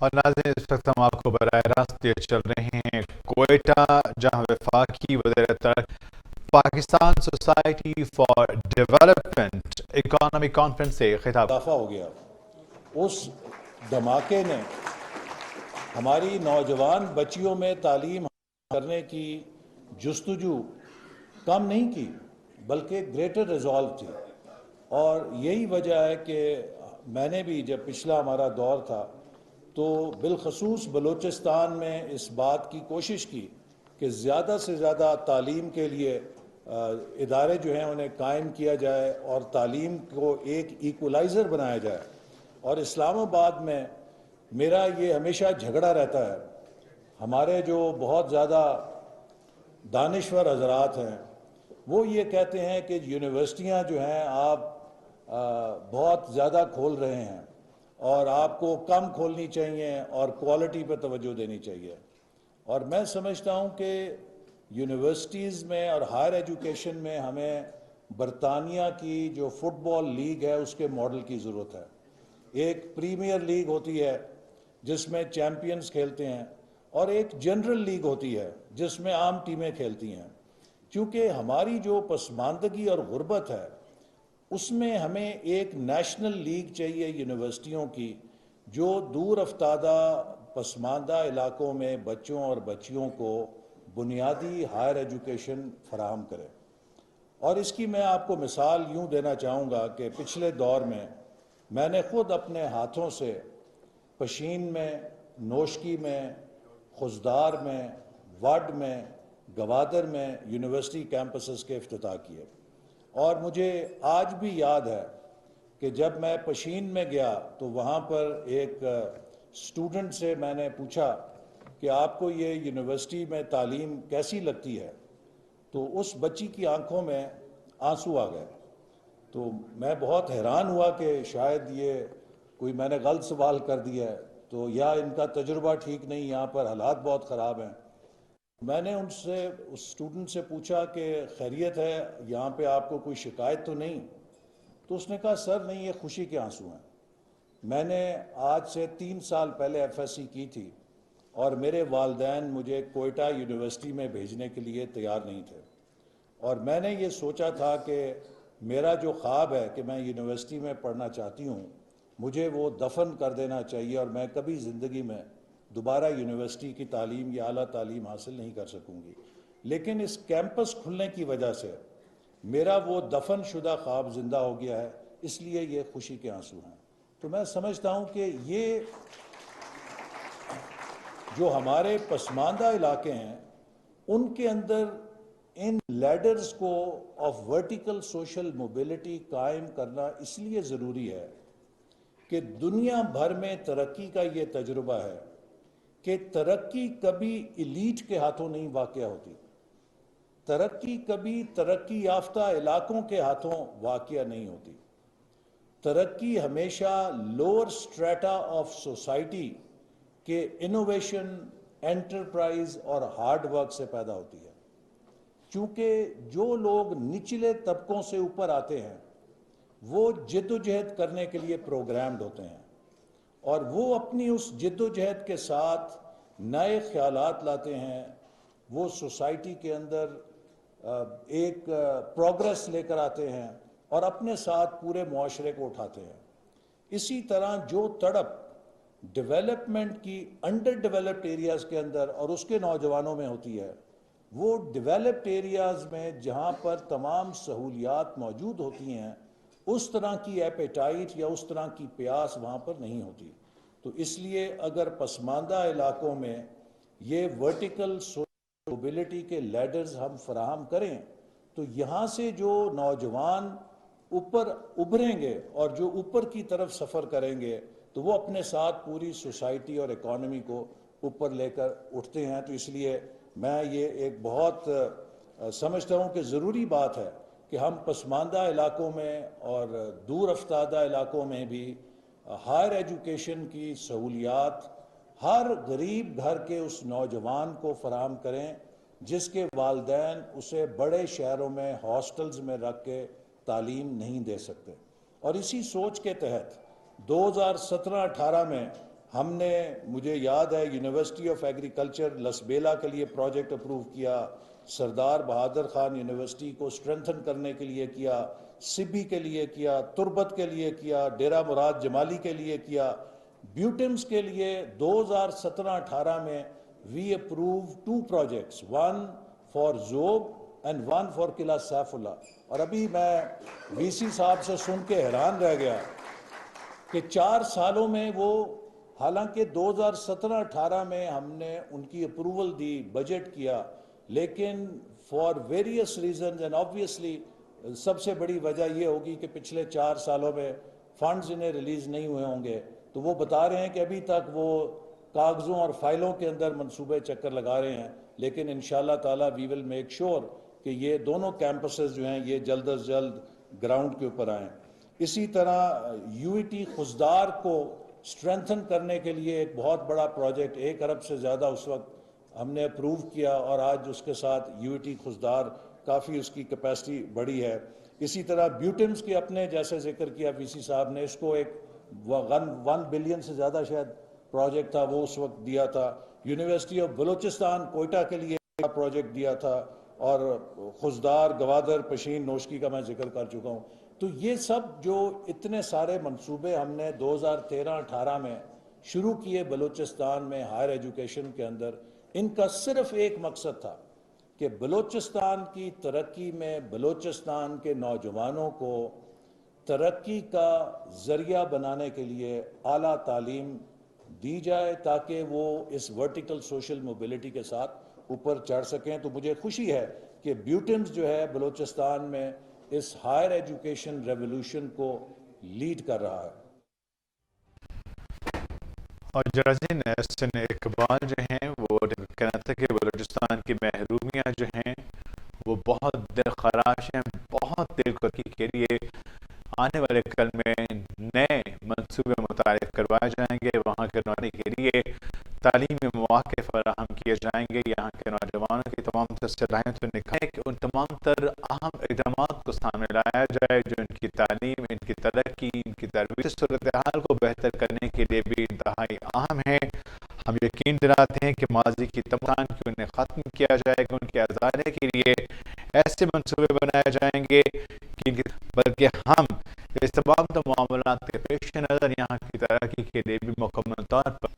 اور ناظرین اس وقت ہم آپ کو براہ راست یہ چل رہے ہیں کوئٹہ، جہاں وفاقی وزیر Pakistan society for development economy conference سے خطاب. اضافہ ہو گیا۔ اس دھماکے نے ہماری نوجوان بچیوں میں تعلیم کرنے کی جستجو کم نہیں کی، بلکہ گریٹر ریزالو تھی۔ اور یہی وجہ ہے کہ میں نے بھی جب پچھلا ہمارا دور تھا تو بالخصوص بلوچستان میں اس بات کی کوشش کی کہ زیادہ سے زیادہ تعلیم کے لیے ادارے جو ہیں انہیں قائم کیا جائے اور تعلیم کو ایک ایکولائزر بنایا جائے۔ اور اسلام آباد میں میرا یہ ہمیشہ جھگڑا رہتا ہے، ہمارے جو بہت زیادہ دانشور حضرات ہیں وہ یہ کہتے ہیں کہ یونیورسٹیاں جو ہیں آپ بہت زیادہ کھول رہے ہیں اور آپ کو کم کھولنی چاہیے اور کوالٹی پہ توجہ دینی چاہیے۔ اور میں سمجھتا ہوں کہ یونیورسٹیز میں اور ہائر ایجوکیشن میں ہمیں برطانیہ کی جو فٹ بال لیگ ہے اس کے ماڈل کی ضرورت ہے۔ ایک پریمیئر لیگ ہوتی ہے جس میں چیمپئنز کھیلتے ہیں، اور ایک جنرل لیگ ہوتی ہے جس میں عام ٹیمیں کھیلتی ہیں۔ چونکہ ہماری جو پسماندگی اور غربت ہے اس میں ہمیں ایک نیشنل لیگ چاہیے یونیورسٹیوں کی، جو دور افتادہ پسماندہ علاقوں میں بچوں اور بچیوں کو بنیادی ہائر ایجوکیشن فراہم کرے۔ اور اس کی میں آپ کو مثال یوں دینا چاہوں گا کہ پچھلے دور میں نے خود اپنے ہاتھوں سے پشین میں، نوشکی میں، خزدار میں، وڈ میں، گوادر میں یونیورسٹی کیمپسز کے افتتاح کیے۔ اور مجھے آج بھی یاد ہے کہ جب میں پشین میں گیا تو وہاں پر ایک اسٹوڈنٹ سے میں نے پوچھا کہ آپ کو یہ یونیورسٹی میں تعلیم کیسی لگتی ہے، تو اس بچی کی آنکھوں میں آنسو آ گئے۔ تو میں بہت حیران ہوا کہ شاید یہ کوئی میں نے غلط سوال کر دیا ہے، تو یا ان کا تجربہ ٹھیک نہیں، یہاں پر حالات بہت خراب ہیں۔ میں نے اس اسٹوڈنٹ سے پوچھا کہ خیریت ہے، یہاں پہ آپ کو کوئی شکایت تو نہیں؟ تو اس نے کہا سر نہیں، یہ خوشی کے آنسو ہیں۔ میں نے آج سے 3 سال پہلے ایف ایس سی کی تھی اور میرے والدین مجھے کوئٹہ یونیورسٹی میں بھیجنے کے لیے تیار نہیں تھے، اور میں نے یہ سوچا تھا کہ میرا جو خواب ہے کہ میں یونیورسٹی میں پڑھنا چاہتی ہوں مجھے وہ دفن کر دینا چاہیے، اور میں کبھی زندگی میں دوبارہ یونیورسٹی کی تعلیم یا اعلیٰ تعلیم حاصل نہیں کر سکوں گی۔ لیکن اس کیمپس کھلنے کی وجہ سے میرا وہ دفن شدہ خواب زندہ ہو گیا ہے، اس لیے یہ خوشی کے آنسو ہیں۔ تو میں سمجھتا ہوں کہ یہ جو ہمارے پسماندہ علاقے ہیں ان کے اندر ان لیڈرز کو آف ورٹیکل سوشل موبلٹی قائم کرنا اس لیے ضروری ہے کہ دنیا بھر میں ترقی کا یہ تجربہ ہے کہ ترقی کبھی ایلیٹ کے ہاتھوں نہیں واقع ہوتی، ترقی کبھی ترقی یافتہ علاقوں کے ہاتھوں واقع نہیں ہوتی، ترقی ہمیشہ لوور سٹریٹا آف سوسائٹی کے انوویشن، انٹرپرائز اور ہارڈ ورک سے پیدا ہوتی ہے۔ چونکہ جو لوگ نچلے طبقوں سے اوپر آتے ہیں وہ جد و جہد کرنے کے لیے پروگرامڈ ہوتے ہیں، اور وہ اپنی اس جد و جہد کے ساتھ نئے خیالات لاتے ہیں، وہ سوسائٹی کے اندر ایک پروگریس لے کر آتے ہیں اور اپنے ساتھ پورے معاشرے کو اٹھاتے ہیں۔ اسی طرح جو تڑپ ڈیولپمنٹ کی انڈر ڈیولپڈ ایریاز کے اندر اور اس کے نوجوانوں میں ہوتی ہے، وہ ڈیولپڈ ایریاز میں جہاں پر تمام سہولیات موجود ہوتی ہیں اس طرح کی ایپیٹائٹ یا اس طرح کی پیاس وہاں پر نہیں ہوتی۔ تو اس لیے اگر پسماندہ علاقوں میں یہ ورٹیکل موبلٹی کے لیڈرز ہم فراہم کریں تو یہاں سے جو نوجوان اوپر ابھریں گے اور جو اوپر کی طرف سفر کریں گے تو وہ اپنے ساتھ پوری سوسائٹی اور اکانومی کو اوپر لے کر اٹھتے ہیں۔ تو اس لیے میں یہ ایک بہت سمجھتا ہوں کہ ضروری بات ہے کہ ہم پسماندہ علاقوں میں اور دور افتادہ علاقوں میں بھی ہائر ایجوکیشن کی سہولیات ہر غریب گھر کے اس نوجوان کو فراہم کریں جس کے والدین اسے بڑے شہروں میں ہاسٹلز میں رکھ کے تعلیم نہیں دے سکتے۔ اور اسی سوچ کے تحت 2017-18 میں ہم نے, مجھے یاد ہے, یونیورسٹی آف ایگریکلچر لسبیلا کے لیے پروجیکٹ اپروو کیا, سردار بہادر خان یونیورسٹی کو اسٹرینتھن کرنے کے لیے کیا, سبی کے لیے کیا, تربت کے لیے کیا, ڈیرہ مراد جمالی کے لیے کیا. بیوٹمز کے لیے 2017-18 میں we approve 2 projects, 1 for Zhob and 1 for Qila Saifullah. اور ابھی میں وی سی صاحب سے سن کے حیران رہ گیا کہ 4 سالوں میں وہ, حالانکہ 2017-18 میں ہم نے ان کی اپروول دی, بجٹ کیا, لیکن for various reasons and obviously سب سے بڑی وجہ یہ ہوگی کہ پچھلے 4 سالوں میں فنڈز انہیں ریلیز نہیں ہوئے ہوں گے. تو وہ بتا رہے ہیں کہ ابھی تک وہ کاغذوں اور فائلوں کے اندر منصوبے چکر لگا رہے ہیں, لیکن انشاءاللہ تعالی وی ول میک شور کہ یہ دونوں کیمپسز جو ہیں یہ جلد از جلد گراؤنڈ کے اوپر آئیں. اسی طرح یو ای ٹی خضدار کو اسٹرینتھن کرنے کے لیے ایک بہت بڑا پروجیکٹ 1 ارب سے زیادہ اس وقت ہم نے اپروو کیا, اور آج اس کے ساتھ یو ای ٹی خضدار کافی اس کی کیپیسٹی بڑی ہے. اسی طرح بیوٹمز کے اپنے جیسے ذکر کیا وی سی صاحب نے, اس کو ایک 1 بلین سے زیادہ شاید پروجیکٹ تھا وہ اس وقت دیا تھا. یونیورسٹی آف بلوچستان کوئٹہ کے لیے پروجیکٹ دیا تھا, اور خضدار, گوادر, پشین, نوشکی کا میں ذکر کر چکا ہوں. تو یہ سب جو اتنے سارے منصوبے ہم نے 2013-18 میں شروع کیے بلوچستان میں ہائر ایجوکیشن کے اندر, ان کا صرف ایک مقصد تھا کہ بلوچستان کی ترقی میں بلوچستان کے نوجوانوں کو ترقی کا ذریعہ بنانے کے لیے اعلیٰ تعلیم دی جائے تاکہ وہ اس ورٹیکل سوشل موبلٹی کے ساتھ اوپر چڑھ سکیں. تو مجھے خوشی ہے کہ بیوٹمز جو ہے بلوچستان میں اس ہائر ایجوکیشن ریولوشن کو لیڈ کر رہا ہے. اور جرازین احسن اقبال جو ہیں وہ کہنا تھا کہ بلوچستان کی محرومیاں جو ہیں وہ بہت دل خراش ہیں, بہت دل ترقی کے لیے آنے والے کل میں نئے منصوبے متعارف کروائے جائیں گے, وہاں کے نوجوانوں کے لیے تعلیمی مواقع فراہم کیے جائیں گے, یہاں کے نوجوانوں کی تمام تر صلاحیتوں نے کہا کہ ان تمام تر اہم اقدامات کو سامنے لایا جائے جو ان کی تعلیم, ان کی ترقی, ان کی تربیت صورتحال کو بہتر کرنے کے لیے بھی انتہائی اہم ہے. ہم یقین دلاتے ہیں کہ ماضی کی تمام کی انہیں ختم کیا جائے گا, ان کے ازالے کے لیے ایسے منصوبے بنائے جائیں گے بلکہ ہم اس تمام معاملات کے پیش نظر یہاں کی ترقی کے لیے بھی مکمل طور پر